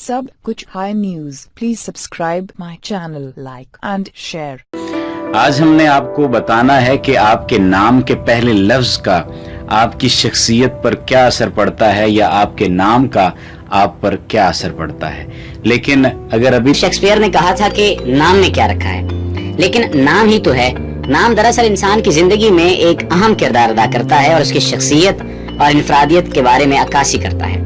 سب کچھ high news, please subscribe my channel, like and share. آج ہم نے آپ کو بتانا ہے کہ آپ کے نام کے پہلے لفظ کا آپ کی شخصیت پر کیا اثر پڑتا ہے، یا آپ کے نام کا آپ پر کیا اثر پڑتا ہے۔ لیکن اگر ابھی شیکسپیئر نے کہا تھا کہ نام میں کیا رکھا ہے، لیکن نام ہی تو ہے۔ نام دراصل انسان کی زندگی میں ایک اہم کردار ادا کرتا ہے اور اس کی شخصیت اور انفرادیت کے بارے میں عکاسی کرتا ہے۔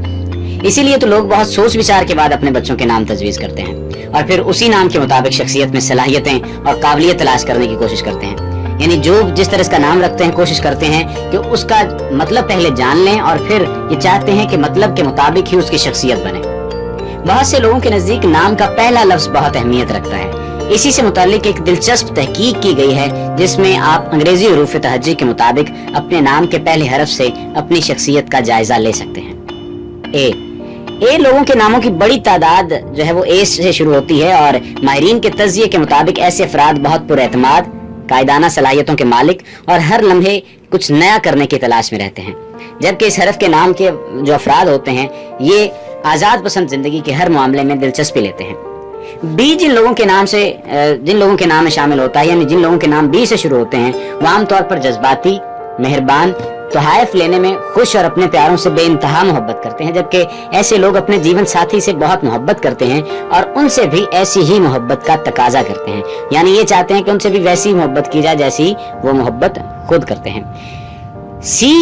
اسی لیے تو لوگ بہت سوچ وچار کے بعد اپنے بچوں کے نام تجویز کرتے ہیں اور پھر اسی نام کے مطابق شخصیت میں صلاحیتیں اور قابلیت تلاش کرنے کی کوشش کرتے ہیں۔ یعنی جو جس طرح اس کا نام رکھتے ہیں، کوشش کرتے ہیں کہ اس کا مطلب پہلے جان لیں اور پھر یہ چاہتے ہیں کہ مطلب کے مطابق ہی اس کی شخصیت بنے۔ بہت سے لوگوں کے نزدیک نام کا پہلا لفظ بہت اہمیت رکھتا ہے۔ اسی سے متعلق ایک دلچسپ تحقیق کی گئی ہے جس میں آپ انگریزی حروف تہجی کے مطابق اپنے نام کے پہلے حرف سے اپنی شخصیت کا جائزہ لے سکتے ہیں۔ اے لوگوں کے ناموں کی بڑی تعداد جو ہے وہ اے سے شروع ہوتی ہے، اور ماہرین کے تجزیے کے مطابق ایسے افراد بہت پر اعتماد، قائدانہ صلاحیتوں کے مالک اور ہر لمحے کچھ نیا کرنے کی تلاش میں رہتے ہیں، جبکہ اس حرف کے نام کے جو افراد ہوتے ہیں یہ آزاد پسند زندگی کے ہر معاملے میں دلچسپی لیتے ہیں۔ بی جن لوگوں کے نام میں شامل ہوتا ہے، یعنی جن لوگوں کے نام بی سے شروع ہوتے ہیں، وہ عام طور پر جذباتی، مہربان، تحائف لینے میں خوش اور اپنے پیاروں سے بے انتہا محبت کرتے ہیں، جبکہ ایسے لوگ اپنے جیون ساتھی سے بہت محبت کرتے ہیں اور ان سے بھی ایسی ہی محبت کا تقاضا کرتے ہیں، یعنی یہ چاہتے ہیں کہ ان سے بھی ویسی محبت کی جائے جیسی وہ محبت خود کرتے ہیں۔ سی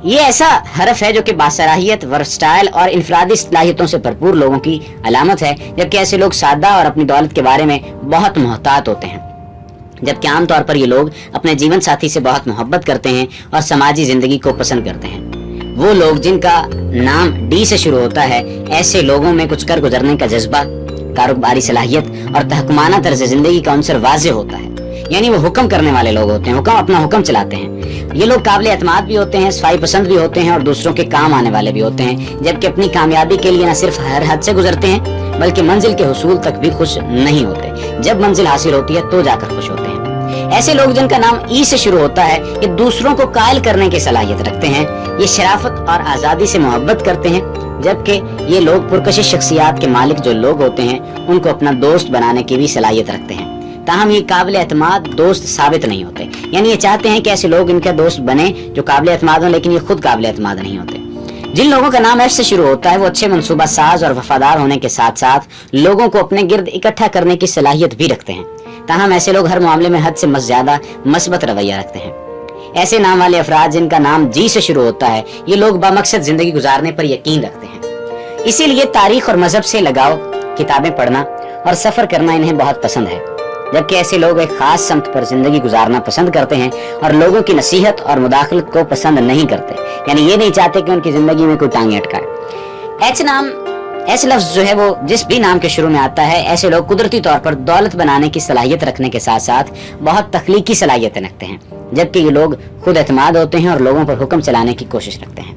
یہ ایسا حرف ہے جو کہ باصلاحیت، ورسٹائل اور انفرادی صلاحیتوں سے بھرپور لوگوں کی علامت ہے، جبکہ ایسے لوگ سادہ اور اپنی دولت کے بارے میں بہت محتاط ہوتے ہیں، جبکہ عام طور پر یہ لوگ اپنے جیون ساتھی سے بہت محبت کرتے ہیں اور سماجی زندگی کو پسند کرتے ہیں۔ وہ لوگ جن کا نام ڈی سے شروع ہوتا ہے، ایسے لوگوں میں کچھ کر گزرنے کا جذبہ، کاروباری صلاحیت اور تحکمانہ طرز زندگی کا عنصر واضح ہوتا ہے، یعنی وہ حکم کرنے والے لوگ ہوتے ہیں، اپنا حکم چلاتے ہیں۔ یہ لوگ قابل اعتماد بھی ہوتے ہیں، صفائی پسند بھی ہوتے ہیں اور دوسروں کے کام آنے والے بھی ہوتے ہیں، جبکہ اپنی کامیابی کے لیے نہ صرف ہر حد سے گزرتے ہیں بلکہ منزل کے حصول تک بھی خوش نہیں ہوتے۔ جب منزل حاصل ہوتی ہے تو جا کر خوش ہوتے ہیں۔ ایسے لوگ جن کا نام ای سے شروع ہوتا ہے، یہ دوسروں کو قائل کرنے کی صلاحیت رکھتے ہیں، یہ شرافت اور آزادی سے محبت کرتے ہیں، جبکہ یہ لوگ پرکشش شخصیات کے مالک جو لوگ ہوتے ہیں ان کو اپنا دوست بنانے کی بھی صلاحیت رکھتے ہیں، تاہم یہ قابل اعتماد دوست ثابت نہیں ہوتے، یعنی یہ چاہتے ہیں کہ ایسے لوگ ان کا دوست بنے جو قابل اعتماد ہوں، لیکن یہ خود قابل اعتماد نہیں ہوتے۔ جن لوگوں کا نام ایف سے شروع ہوتا ہے وہ اچھے منصوبہ ساز اور وفادار ہونے کے ساتھ ساتھ لوگوں کو اپنے گرد اکٹھا کرنے کی صلاحیت بھی رکھتے ہیں، تاہم ایسے لوگ ہر معاملے میں حد سے زیادہ مثبت رویہ رکھتے ہیں۔ ایسے نام والے افراد جن کا نام جی سے شروع ہوتا ہے، یہ لوگ بامقصد زندگی گزارنے پر یقین رکھتے ہیں، اسی لیے تاریخ اور مذہب سے لگاؤ، کتابیں پڑھنا اور سفر کرنا انہیں بہت پسند ہے، جبکہ ایسے لوگ ایک خاص سمت پر زندگی گزارنا پسند کرتے ہیں اور لوگوں کی نصیحت اور مداخلت کو پسند نہیں کرتے، یعنی یہ نہیں چاہتے کہ ان کی زندگی میں کوئی ٹانگیں اٹکائے۔ ایچ لفظ جو ہے وہ جس بھی نام کے شروع میں آتا ہے، ایسے لوگ قدرتی طور پر دولت بنانے کی صلاحیت رکھنے کے ساتھ ساتھ بہت تخلیقی صلاحیتیں رکھتے ہیں، جبکہ یہ لوگ خود اعتماد ہوتے ہیں اور لوگوں پر حکم چلانے کی کوشش رکھتے ہیں۔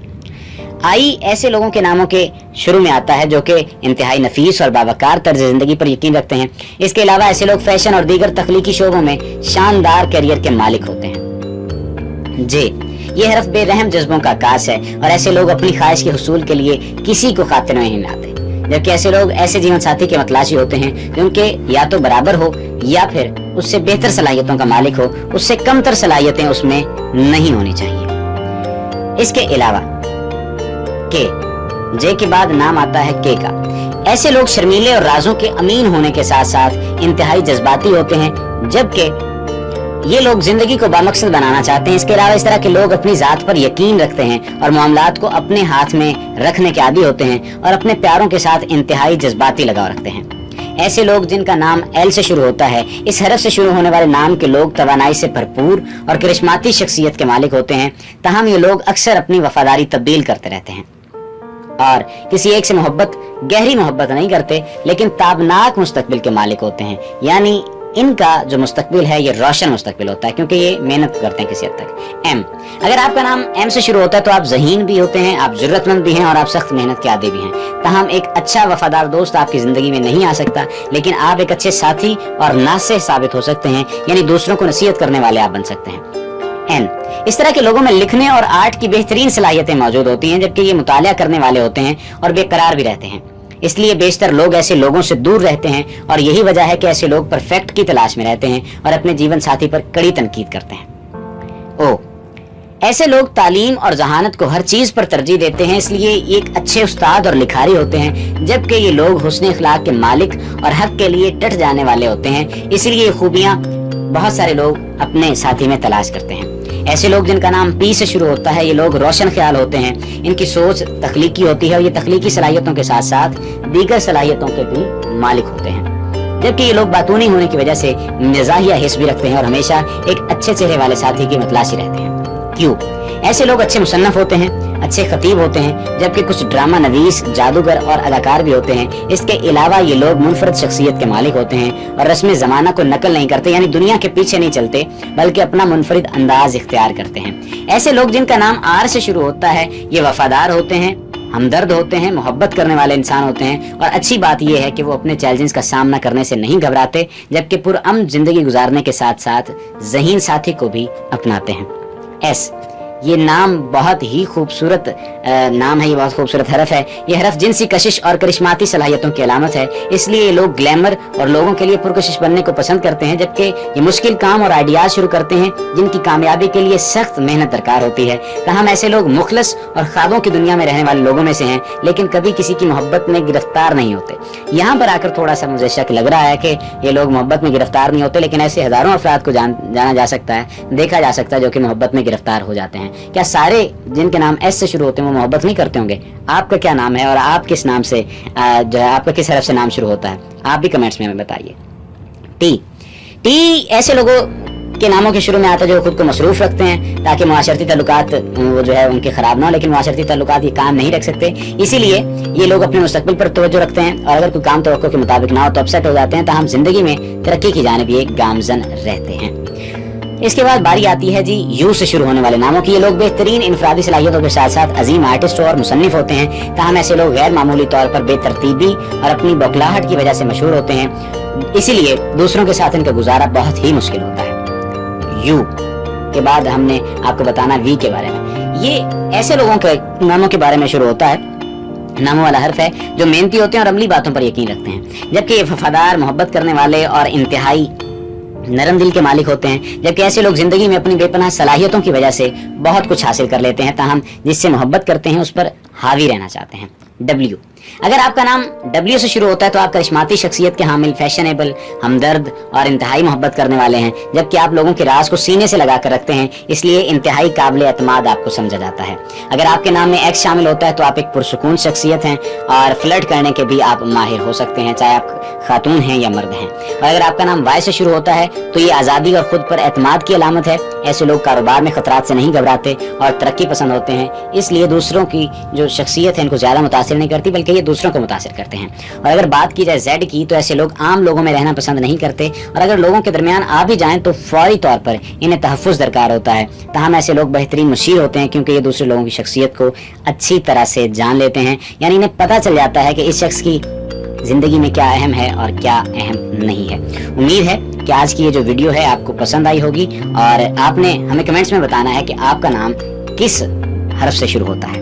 آئی ایسے لوگوں کے ناموں کے شروع میں آتا ہے جو کہ انتہائی نفیس اور باوقار طرز زندگی پر یقین رکھتے ہیں۔ اس کے علاوہ ایسے لوگ فیشن اور دیگر تخلیقی شعبوں میں شاندار کیریئر کے مالک ہوتے ہیں۔ جے یہ حرف بے رحم جذبوں کا عکاس ہے اور ایسے لوگ اپنی خواہش کے حصول کے لیے کسی کو خاطر میں نہیں لاتے، جبکہ ایسے لوگ ایسے جیون ساتھی کے متلاشی ہوتے ہیں جو ان کے یا تو برابر ہو یا پھر اس سے بہتر صلاحیتوں کا مالک ہو، اس سے کم تر صلاحیتیں اس میں نہیں ہونی چاہیے۔ اس کے علاوہ کے جے کے بعد نام آتا ہے کے کا۔ ایسے لوگ شرمیلے اور رازوں کے امین ہونے کے ساتھ ساتھ انتہائی جذباتی ہوتے ہیں، جبکہ یہ لوگ زندگی کو بامقصد بنانا چاہتے ہیں۔ اس کے علاوہ اس طرح کے لوگ اپنی ذات پر یقین رکھتے ہیں اور معاملات کو اپنے ہاتھ میں رکھنے کے عادی ہوتے ہیں اور اپنے پیاروں کے ساتھ انتہائی جذباتی لگاؤ رکھتے ہیں۔ ایسے لوگ جن کا نام ایل سے شروع ہوتا ہے، اس حرف سے شروع ہونے والے نام کے لوگ توانائی سے بھرپور اور کرشماتی شخصیت کے مالک ہوتے ہیں، تاہم یہ لوگ اکثر اپنی وفاداری تبدیل کرتے رہتے ہیں اور کسی ایک سے گہری محبت نہیں کرتے، لیکن تابناک مستقبل کے مالک ہوتے ہیں، یعنی ان کا جو مستقبل ہے یہ روشن مستقبل ہوتا ہے کیونکہ یہ محنت کرتے ہیں کسی حد تک۔ ایم اگر آپ کا نام ایم سے شروع ہوتا ہے تو آپ ذہین بھی ہوتے ہیں، آپ ضرورت مند بھی ہیں اور آپ سخت محنت کے عادی بھی ہیں، تاہم ایک اچھا وفادار دوست آپ کی زندگی میں نہیں آ سکتا، لیکن آپ ایک اچھے ساتھی اور ناصح ثابت ہو سکتے ہیں، یعنی دوسروں کو نصیحت کرنے والے آپ بن سکتے ہیں۔ این اس طرح کے لوگوں میں لکھنے اور آرٹ کی بہترین صلاحیتیں موجود ہوتی ہیں، جبکہ یہ مطالعہ کرنے والے ہوتے ہیں اور بے قرار بھی رہتے ہیں۔ اس لیے بیشتر لوگ ایسے لوگوں سے دور رہتے ہیں اور یہی وجہ ہے کہ ایسے لوگ پرفیکٹ کی تلاش میں رہتے ہیں اور اپنے جیون ساتھی پر کڑی تنقید کرتے ہیں۔ ایسے لوگ تعلیم اور ذہانت کو ہر چیز پر ترجیح دیتے ہیں، اس لیے یہ ایک اچھے استاد اور لکھاری ہوتے ہیں، جبکہ یہ لوگ حسن اخلاق کے مالک اور حق کے لیے ڈٹ جانے والے ہوتے ہیں، اسی لیے یہ خوبیاں بہت سارے لوگ اپنے ساتھی میں تلاش کرتے ہیں۔ ایسے لوگ جن کا نام پی سے شروع ہوتا ہے، یہ لوگ روشن خیال ہوتے ہیں، ان کی سوچ تخلیقی ہوتی ہے اور یہ تخلیقی صلاحیتوں کے ساتھ ساتھ دیگر صلاحیتوں کے بھی مالک ہوتے ہیں، جبکہ یہ لوگ باتونی ہونے کی وجہ سے مزاحیہ حس بھی رکھتے ہیں اور ہمیشہ ایک اچھے چہرے والے ساتھی کی متلاشی رہتے ہیں۔ کیوں؟ ایسے لوگ اچھے مصنف ہوتے ہیں، اچھے خطیب ہوتے ہیں، جبکہ کچھ ڈرامہ نویس، جادوگر اور اداکار بھی ہوتے ہیں۔ اس کے علاوہ یہ لوگ منفرد شخصیت کے مالک ہوتے ہیں اور رسم زمانہ کو نقل نہیں کرتے، یعنی دنیا کے پیچھے نہیں چلتے بلکہ اپنا منفرد انداز اختیار کرتے ہیں۔ ایسے لوگ جن کا نام آر سے شروع ہوتا ہے، یہ وفادار ہوتے ہیں، ہمدرد ہوتے ہیں، محبت کرنے والے انسان ہوتے ہیں، اور اچھی بات یہ ہے کہ وہ اپنے چیلنجز کا سامنا کرنے سے نہیں گھبراتے، جبکہ پرامن زندگی گزارنے کے ساتھ ساتھ ذہین ساتھی کو بھی اپناتے ہیں۔ ایس، یہ نام بہت ہی خوبصورت نام ہے، یہ بہت خوبصورت حرف ہے۔ یہ حرف جنسی کشش اور کرشماتی صلاحیتوں کی علامت ہے، اس لیے یہ لوگ گلیمر اور لوگوں کے لیے پرکشش بننے کو پسند کرتے ہیں، جبکہ یہ مشکل کام اور آئیڈیاز شروع کرتے ہیں جن کی کامیابی کے لیے سخت محنت درکار ہوتی ہے۔ تاہم ایسے لوگ مخلص اور خوابوں کی دنیا میں رہنے والے لوگوں میں سے ہیں، لیکن کبھی کسی کی محبت میں گرفتار نہیں ہوتے۔ یہاں پر آ کر تھوڑا سا مجھے شک لگ رہا ہے کہ یہ لوگ محبت میں گرفتار نہیں ہوتے، لیکن ایسے ہزاروں افراد کو جانا جا سکتا ہے، دیکھا جا سکتا ہے جو کہ محبت میں گرفتار ہو جاتے ہیں۔ کیا سارے جن کے نام ایس سے شروع ہوتے ہیں وہ محبت نہیں کرتے ہوں گے؟ آپ کا کیا نام ہے اور آپ کس نام سے جو ہے آپ کا کس حرف سے نام شروع ہوتا ہے؟ آپ بھی کمنٹس میں ہمیں بتائیے۔ ٹی ایسے لوگوں کے ناموں کے شروع میں آتا ہے جو خود کو مصروف رکھتے ہیں تاکہ معاشرتی تعلقات وہ جو ہے ان کے خراب نہ ہو، لیکن معاشرتی تعلقات یہ کام نہیں رکھ سکتے، اسی لیے یہ لوگ اپنے مستقبل پر توجہ رکھتے ہیں اور اگر کوئی کام توقع کے مطابق نہ ہو تو اپسیٹ ہو جاتے ہیں، تاہم زندگی میں ترقی کی جانب یہ گامزن رہتے ہیں۔ اس کے بعد باری آتی ہے جی یو سے شروع ہونے والے ناموں کی۔ یہ لوگ بہترین انفرادی صلاحیتوں کے ساتھ ساتھ عظیم آرٹسٹ اور مصنف ہوتے ہیں، تاہم ایسے لوگ غیر معمولی طور پر بے ترتیبی اور اپنی بوکھلاہٹ کی وجہ سے مشہور ہوتے ہیں، اسی لیے دوسروں کے ساتھ ان کا گزارا بہت ہی مشکل ہوتا ہے۔ یو کے بعد ہم نے آپ کو بتانا وی کے بارے میں۔ یہ ایسے لوگوں کے ناموں کے بارے میں شروع ہوتا ہے، ناموں والا حرف ہے جو محنتی ہوتے ہیں اور عملی باتوں پر یقین رکھتے ہیں، جبکہ یہ وفادار، محبت کرنے والے اور انتہائی نرم دل کے مالک ہوتے ہیں، جبکہ ایسے لوگ زندگی میں اپنی بے پناہ صلاحیتوں کی وجہ سے بہت کچھ حاصل کر لیتے ہیں، تاہم جس سے محبت کرتے ہیں اس پر حاوی رہنا چاہتے ہیں۔ ڈبلیو، اگر آپ کا نام ڈبلیو سے شروع ہوتا ہے تو آپ کرشماتی شخصیت کے حامل، فیشنیبل، ہمدرد اور انتہائی محبت کرنے والے ہیں، جبکہ آپ لوگوں کے راز کو سینے سے لگا کر رکھتے ہیں، اس لیے انتہائی قابل اعتماد آپ کو سمجھا جاتا ہے۔ اگر آپ کے نام میں ایکس شامل ہوتا ہے تو آپ ایک پرسکون شخصیت ہیں اور فلرٹ کرنے کے بھی آپ ماہر ہو سکتے ہیں، چاہے آپ خاتون ہیں یا مرد ہیں۔ اور اگر آپ کا نام وائی سے شروع ہوتا ہے تو یہ آزادی اور خود پر اعتماد کی علامت ہے۔ ایسے لوگ کاروبار میں خطرات سے نہیں گھبراتے اور ترقی پسند ہوتے ہیں، اس لیے دوسروں کی جو شخصیت ہے ان کو زیادہ متاثر نہیں کرتی بلکہ یہ دوسروں کو متاثر کرتے ہیں۔ اور اگر بات کی جائے زیڈ کی تو ایسے لوگ عام لوگوں میں رہنا پسند نہیں کرتے اور اگر لوگوں کے درمیان آ بھی جائیں تو فوری طور پر انہیں تحفظ درکار ہوتا ہے، تاہم ایسے لوگ بہترین مشیر ہوتے ہیں کیونکہ یہ دوسرے لوگوں کی شخصیت کو اچھی طرح سے جان لیتے ہیں، یعنی انہیں پتہ چل جاتا ہے کہ اس شخص کی زندگی میں کیا اہم ہے اور کیا اہم نہیں ہے۔ امید ہے کہ آج کی یہ جو ویڈیو ہے آپ کو پسند آئی ہوگی اور آپ نے ہمیں کمنٹس میں بتانا ہے کہ آپ کا نام کس حرف سے شروع ہوتا ہے۔